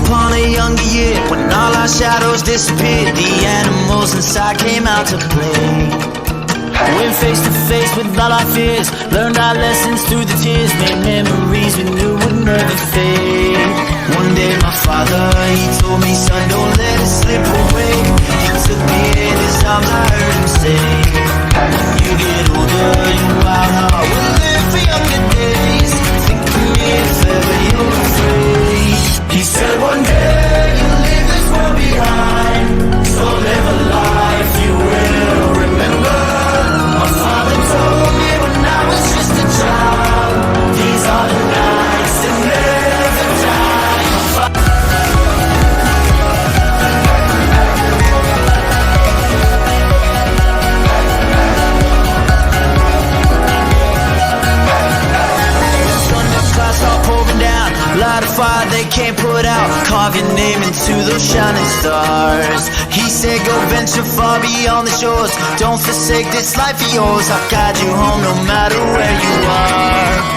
upon a younger year, when all our shadows disappeared, the animals inside came out to play. Went face to face with all our fears, learned our lessons through the tears, made memories we knew would never fade. One day my father, he told me, son, don't let it slip away. He took me in his arms, I heard him say, you get older, your wild heart will live for younger days. Think of me if ever you're afraid. He said one day you'll leave this world behind, so live a life you will remember. My father told me when I was just a child, these are the nights that never die. Clouds all pouring down, light a fire they can't put out, carve your name into those shining stars. He said go venture far beyond the shores, don't forsake this life of yours, I'll guide you home no matter where you are.